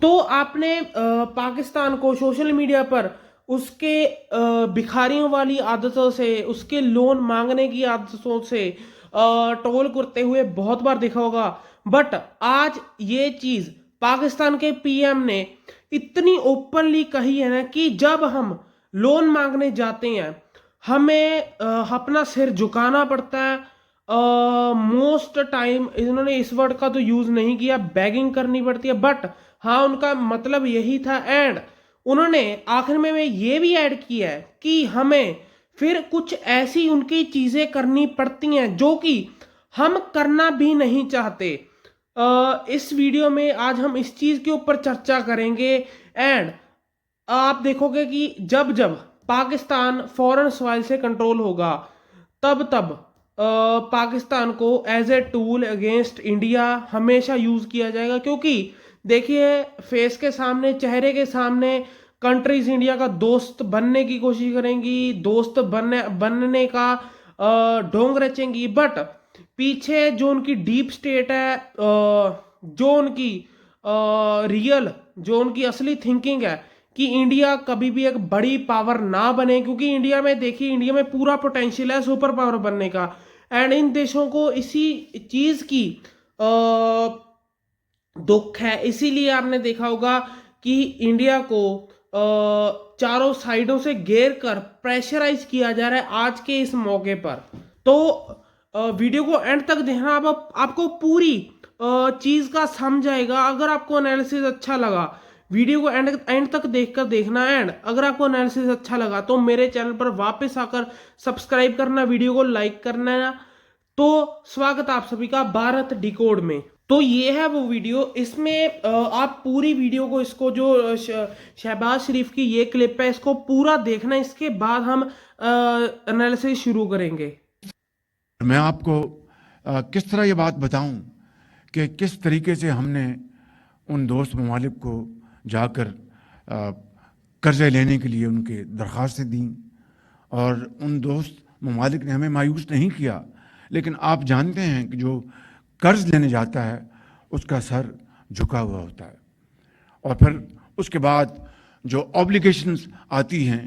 तो आपने पाकिस्तान को सोशल मीडिया पर उसके भिखारियों वाली आदतों से, उसके लोन मांगने की आदतों से ट्रोल करते हुए बहुत बार देखा होगा। बट आज ये चीज पाकिस्तान के पीएम ने इतनी ओपनली कही है ना कि जब हम लोन मांगने जाते हैं हमें अपना सिर झुकाना पड़ता है। मोस्ट टाइम इन्होंने इस वर्ड का तो यूज नहीं किया, बैगिंग करनी पड़ती है, बट हाँ उनका मतलब यही था। एंड उन्होंने आखिर में ये भी ऐड किया है कि हमें फिर कुछ ऐसी उनकी चीजें करनी पड़ती हैं जो कि हम करना भी नहीं चाहते। इस वीडियो में आज हम इस चीज के ऊपर चर्चा करेंगे। एंड आप देखोगे कि जब जब पाकिस्तान फॉरेन सॉइल से कंट्रोल होगा तब तब पाकिस्तान को as a tool against India हमेशा यूज किया जाएगा। क्योंकि देखिए फेस के सामने, चेहरे के सामने कंट्रीज इंडिया का दोस्त बनने की कोशिश करेंगी, दोस्त बनने का ढोंग रचेंगी, बट पीछे जो उनकी डीप स्टेट है, जो उनकी रियल, जो उनकी असली थिंकिंग है कि इंडिया कभी भी एक बड़ी पावर ना बने। क्योंकि इंडिया में देखिए, इंडिया में पूरा पोटेंशियल है सुपर पावर बनने का। एंड इन देशों को इसी चीज की दुख है। इसीलिए आपने देखा होगा कि इंडिया को चारों साइडों से घेर कर प्रेशराइज किया जा रहा है आज के इस मौके पर। तो वीडियो को एंड तक देखना, आपको पूरी चीज का समझ आएगा। अगर आपको एनालिसिस अच्छा लगा, वीडियो को एंड तक देखकर देखना। एंड अगर आपको एनालिसिस अच्छा लगा तो मेरे चैनल पर वापस आकर सब्सक्राइब करना, वीडियो को लाइक करना। तो स्वागत आप सभी का भारत डिकोड में। तो ये है वो वीडियो, इसमें आप पूरी वीडियो को, इसको जो शहबाज शरीफ की ये क्लिप है इसको पूरा देखना, इसके बाद हम एनालिसिस शुरू करेंगे। मैं आपको किस तरह ये बात बताऊं कि किस तरीके से हमने उन दोस्त ममालिक को जाकर कर्ज़े लेने के लिए उनके दरख्वास्तें दी और उन दोस्त ममालिक ने हमें मायूस नहीं किया। लेकिन आप जानते हैं कि जो कर्ज़ लेने जाता है उसका सर झुका हुआ होता है, और फिर उसके बाद जो ऑब्लिगेशंस आती हैं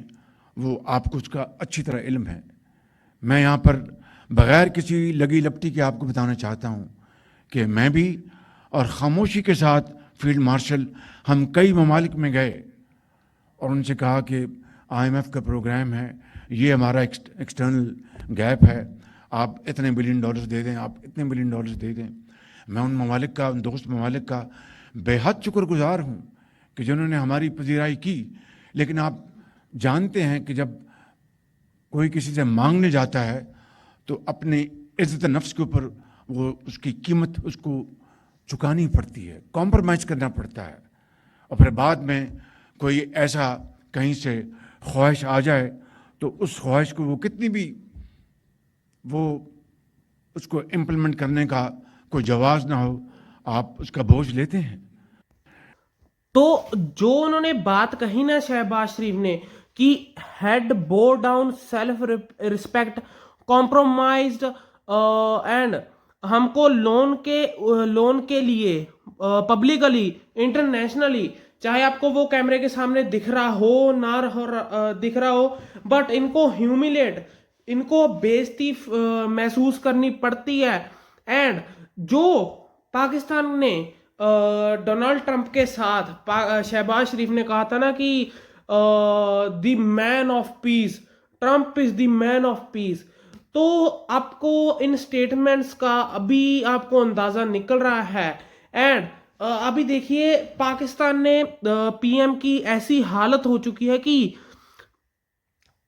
वो आपको उसका अच्छी तरह इल्म है। मैं यहाँ पर बग़ैर किसी लगी लपटी के आपको बताना चाहता हूँ कि मैं भी और ख़ामोशी के साथ फील्ड मार्शल हम कई ममालिक में गए और उनसे कहा कि IMF का प्रोग्राम है, ये हमारा एक्सटर्नल गैप है, आप इतने बिलियन डॉलर्स दे दें, आप इतने बिलियन डॉलर्स दे दें। मैं उन ममालिक का, उन दोस्त ममालिक का बेहद शुक्रगुजार हूँ कि जिन्होंने हमारी पजीराई की। लेकिन आप जानते हैं कि जब कोई किसी से मांगने जाता है तो अपनी इज़्ज़त नफ्स के ऊपर वो उसकी कीमत उसको चुकानी पड़ती है, कॉम्प्रोमाइज़ करना पड़ता है। और फिर बाद में कोई ऐसा कहीं से ख्वाहिश आ जाए तो उस ख्वाहिश को वो कितनी भी वो उसको इम्प्लीमेंट करने का कोई जवाब ना हो, आप उसका बोझ लेते हैं। तो जो उन्होंने बात कही ना शहबाज शरीफ ने कि हेड बो down, self respect, compromised, and हमको लोन के लिए पब्लिकली, इंटरनेशनली, चाहे आपको वो कैमरे के सामने दिख रहा हो ना दिख रहा हो, बट इनको ह्यूमिलेट, इनको बेइज्जती महसूस करनी पड़ती है। एंड जो पाकिस्तान ने डोनाल्ड ट्रंप के साथ, शहबाज शरीफ ने कहा था ना कि the man of peace, Trump is the man of peace. तो आपको इन स्टेटमेंट्स का अभी आपको अंदाजा निकल रहा है। एंड अभी देखिए पाकिस्तान ने पीएम की ऐसी हालत हो चुकी है कि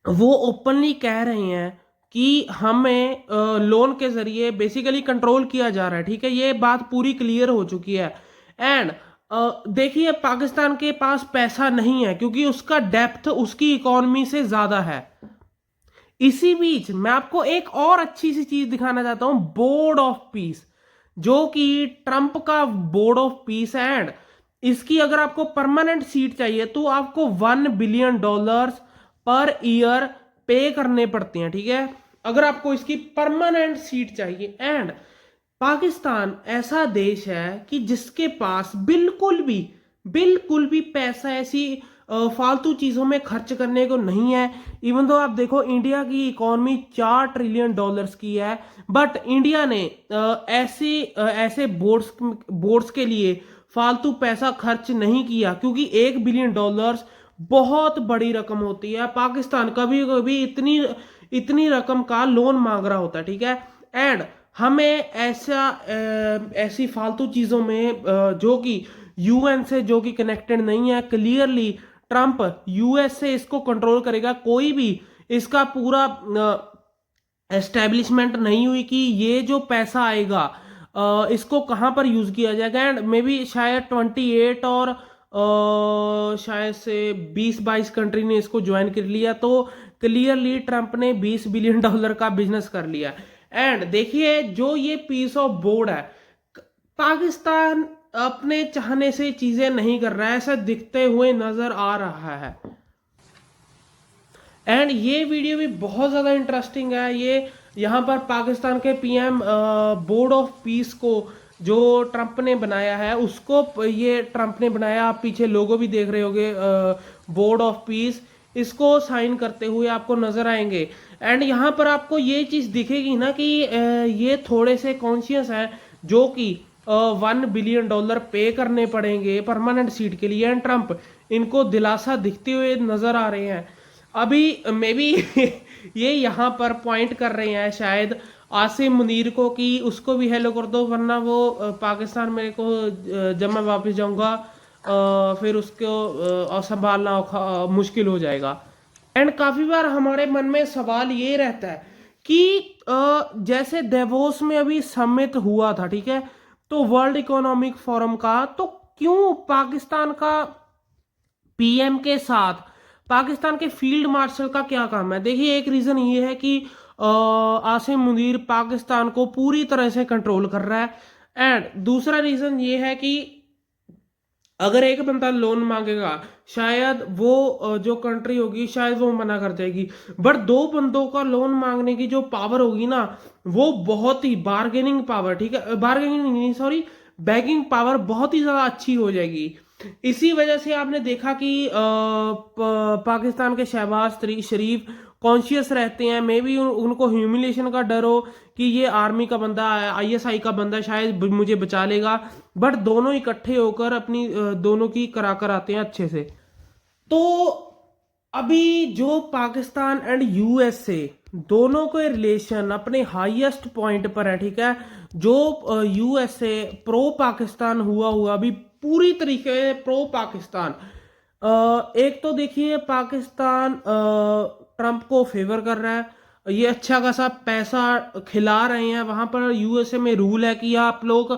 वो ओपनली कह रहे हैं कि हमें लोन के जरिए बेसिकली कंट्रोल किया जा रहा है। ठीक है, ये बात पूरी क्लियर हो चुकी है। एंड देखिए पाकिस्तान के पास पैसा नहीं है क्योंकि उसका डेप्थ उसकी इकोनॉमी से ज्यादा है। इसी बीच मैं आपको एक और अच्छी सी चीज दिखाना चाहता हूं, बोर्ड ऑफ पीस, जो कि ट्रंप का बोर्ड ऑफ पीस है। एंड इसकी अगर आपको परमानेंट सीट चाहिए तो आपको $1 बिलियन पर ईयर पे करने पड़ते हैं। ठीक है, अगर आपको इसकी परमानेंट सीट चाहिए। एंड पाकिस्तान ऐसा देश है कि जिसके पास बिल्कुल भी बिल्कुल भी पैसा ऐसी फालतू चीजों में खर्च करने को नहीं है। इवन तो आप देखो इंडिया की इकोनॉमी $4 ट्रिलियन की है, बट इंडिया ने ऐसे बोर्ड्स के लिए फालतू पैसा खर्च नहीं किया, क्योंकि $1 बिलियन बहुत बड़ी रकम होती है। पाकिस्तान कभी कभी इतनी इतनी रकम का लोन मांग रहा होता है, ठीक है। एंड हमें ऐसी फालतू चीजों में जो कि यूएन से जो कि कनेक्टेड नहीं है, क्लियरली ट्रंप यूएस से इसको कंट्रोल करेगा। कोई भी इसका पूरा एस्टेब्लिशमेंट नहीं हुई कि ये जो पैसा आएगा इसको कहां पर यूज किया जाएगा। एंड मे बी शायद 28 और शायद से 20-22 कंट्री ने इसको ज्वाइन कर लिया, तो क्लियरली ट्रंप ने $20 बिलियन का बिजनेस कर लिया। एंड देखिए जो ये पीस ऑफ बोर्ड है, पाकिस्तान अपने चाहने से चीजें नहीं कर रहा है, ऐसा दिखते हुए नजर आ रहा है। एंड ये वीडियो भी बहुत ज़्यादा इंटरेस्टिंग है। ये यहाँ पर पाकिस्तान के पीएम बोर्ड ऑफ पीस को जो ट्रंप ने बनाया है उसको ये ट्रंप ने बनाया। आप पीछे लोगो भी देख रहे होगे बोर्ड ऑफ पीस, इसको साइन करते हुए आपको नजर आएंगे। एंड यहाँ पर आपको ये चीज़ दिखेगी ना कि ये थोड़े से कॉन्शियस हैं, जो कि $1 बिलियन पे करने पड़ेंगे परमानेंट सीट के लिए। एंड ट्रंप इनको दिलासा दिखते हुए नजर आ रहे हैं। अभी मे बी ये यहाँ पर पॉइंट कर रहे हैं शायद आसिम मुनीर को कि उसको भी हेलो कर दो, वरना वो पाकिस्तान मेरे को जब मैं वापस जाऊंगा फिर उसको संभालना मुश्किल हो जाएगा। एंड काफी बार हमारे मन में सवाल ये रहता है कि जैसे देवोस में अभी समिट हुआ था, ठीक है, तो वर्ल्ड इकोनॉमिक फोरम का, तो क्यों पाकिस्तान का पीएम के साथ पाकिस्तान के फील्ड मार्शल का क्या काम है? देखिए एक रीजन ये है कि आसिम मुनीर पाकिस्तान को पूरी तरह से कंट्रोल कर रहा है। एंड दूसरा रीजन ये है कि अगर एक बंदा लोन मांगेगा, शायद वो जो कंट्री होगी शायद वो मना कर देगी, बट दो बंदों का लोन मांगने की जो पावर होगी ना, वो बहुत ही बार्गेनिंग पावर, ठीक है, बार्गेनिंग नहीं सॉरी बैगिंग पावर बहुत ही ज्यादा अच्छी हो जाएगी। इसी वजह से आपने देखा कि पाकिस्तान के शहबाज शरीफ कॉन्शियस रहते हैं। मे बी उनको ह्यूमिलेशन का डर हो कि ये आर्मी का बंदा, आईएसआई का बंदा शायद मुझे बचा लेगा, बट दोनों इकट्ठे होकर अपनी दोनों की करा कर आते हैं अच्छे से। तो अभी जो पाकिस्तान एंड यूएसए दोनों के रिलेशन अपने हाईएस्ट पॉइंट पर है, ठीक है। जो यूएसए प्रो पाकिस्तान हुआ अभी पूरी तरीके से प्रो पाकिस्तान। एक तो देखिए पाकिस्तान ट्रंप को फेवर कर रहा है, ये अच्छा खासा पैसा खिला रहे हैं। वहां पर यूएसए में रूल है कि आप लोग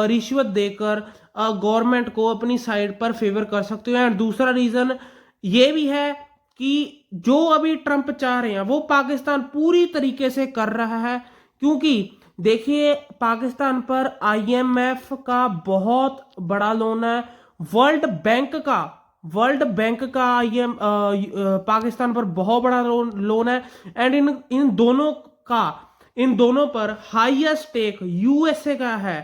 रिश्वत देकर गवर्नमेंट को अपनी साइड पर फेवर कर सकते हो। एंड दूसरा रीजन ये भी है कि जो अभी ट्रंप चाह रहे हैं वो पाकिस्तान पूरी तरीके से कर रहा है, क्योंकि देखिए पाकिस्तान पर आईएमएफ का बहुत बड़ा लोन है, वर्ल्ड बैंक का आईएम पाकिस्तान पर बहुत बड़ा लोन है। एंड इन दोनों पर हाईएस्ट स्टेक यूएसए का है।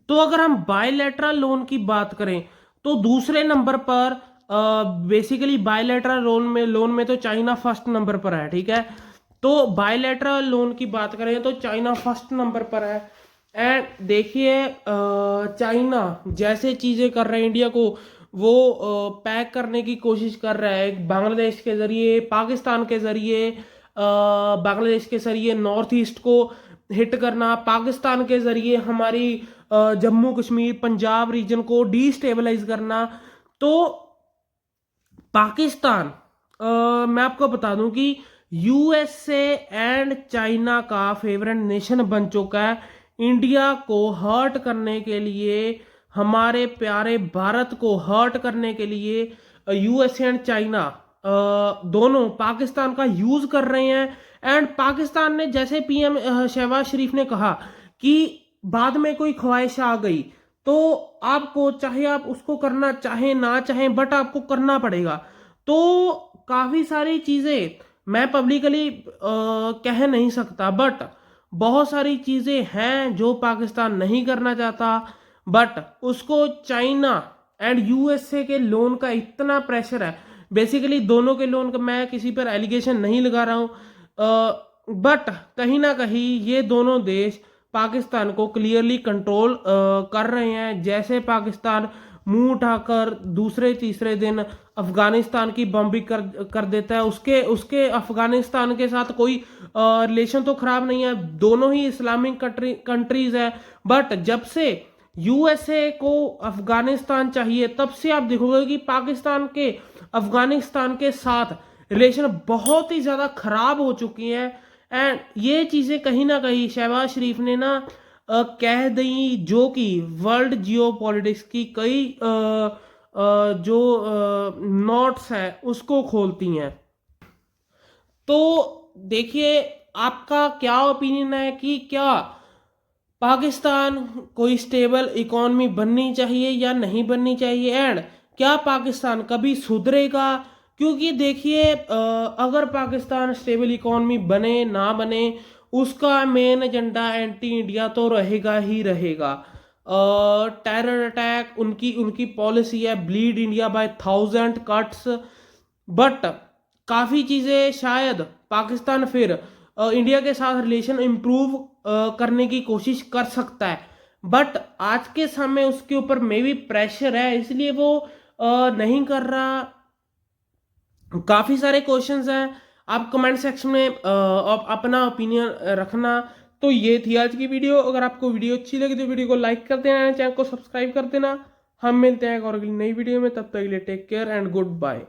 तो अगर हम बायलैटरल लोन की बात करें तो दूसरे नंबर पर बेसिकली बायलैटरल लोन में तो चाइना फर्स्ट नंबर पर है, ठीक है। तो बायलैटरल लोन की बात करें तो चाइना फर्स्ट नंबर पर है। एंड देखिए चाइना जैसे चीजें कर रहा है इंडिया को वो पैक करने की कोशिश कर रहा है, बांग्लादेश के जरिए, पाकिस्तान के जरिए, बांग्लादेश के जरिए नॉर्थ ईस्ट को हिट करना, पाकिस्तान के जरिए हमारी जम्मू कश्मीर पंजाब रीजन को डिस्टेबलाइज करना। तो पाकिस्तान मैं आपको बता दूं कि यूएसए एंड चाइना का फेवरेट नेशन बन चुका है। इंडिया को हर्ट करने के लिए, हमारे प्यारे भारत को हर्ट करने के लिए यूएसए एंड चाइना दोनों पाकिस्तान का यूज कर रहे हैं। एंड पाकिस्तान ने, जैसे पीएम शहबाज शरीफ ने कहा कि बाद में कोई ख्वाहिश आ गई तो आपको, चाहे आप उसको करना चाहे ना चाहे, बट आपको करना पड़ेगा। तो काफी सारी चीजें मैं पब्लिकली कह नहीं सकता, बट बहुत सारी चीजें हैं जो पाकिस्तान नहीं करना चाहता, बट उसको चाइना एंड यूएसए के लोन का इतना प्रेशर है, बेसिकली दोनों के लोन का, मैं किसी पर एलिगेशन नहीं लगा रहा हूं, बट कहीं ना कहीं ये दोनों देश पाकिस्तान को क्लियरली कंट्रोल कर रहे हैं। जैसे पाकिस्तान मुंह उठाकर दूसरे तीसरे दिन अफगानिस्तान की बम्बिंग कर देता है, उसके उसके अफगानिस्तान के साथ कोई रिलेशन तो खराब नहीं है, दोनों ही इस्लामिक कंट्रीज है, बट जब से यूएसए को अफगानिस्तान चाहिए तब से आप देखोगे कि पाकिस्तान के अफगानिस्तान के साथ रिलेशन बहुत ही ज्यादा खराब हो चुकी हैं। एंड ये चीजें कहीं ना कहीं शहबाज शरीफ ने ना कह दी, जो कि वर्ल्ड जियो पॉलिटिक्स की कई जो नोट्स है उसको खोलती हैं। तो देखिए आपका क्या ओपिनियन है कि क्या पाकिस्तान कोई स्टेबल इकोनॉमी बननी चाहिए या नहीं बननी चाहिए, एंड क्या पाकिस्तान कभी सुधरेगा? क्योंकि देखिए अगर पाकिस्तान स्टेबल इकोनॉमी बने ना बने, उसका मेन एजेंडा एंटी इंडिया तो रहेगा ही रहेगा। टेरर अटैक उनकी उनकी पॉलिसी है, bleed India by 1000 cuts, but काफ़ी चीज़ें शायद पाकिस्तान फिर इंडिया के साथ रिलेशन इम्प्रूव करने की कोशिश कर सकता है, बट आज के समय उसके ऊपर मे भी प्रेशर है, इसलिए वो नहीं कर रहा। काफ़ी सारे क्वेश्चंस हैं, आप कमेंट सेक्शन में अपना ओपिनियन रखना। तो ये थी आज की वीडियो। अगर आपको वीडियो अच्छी लगी तो वीडियो को लाइक कर देना, चैनल को सब्सक्राइब कर देना। हम मिलते हैं एक और अगली नई वीडियो में, तब तक के लिए take care and good bye.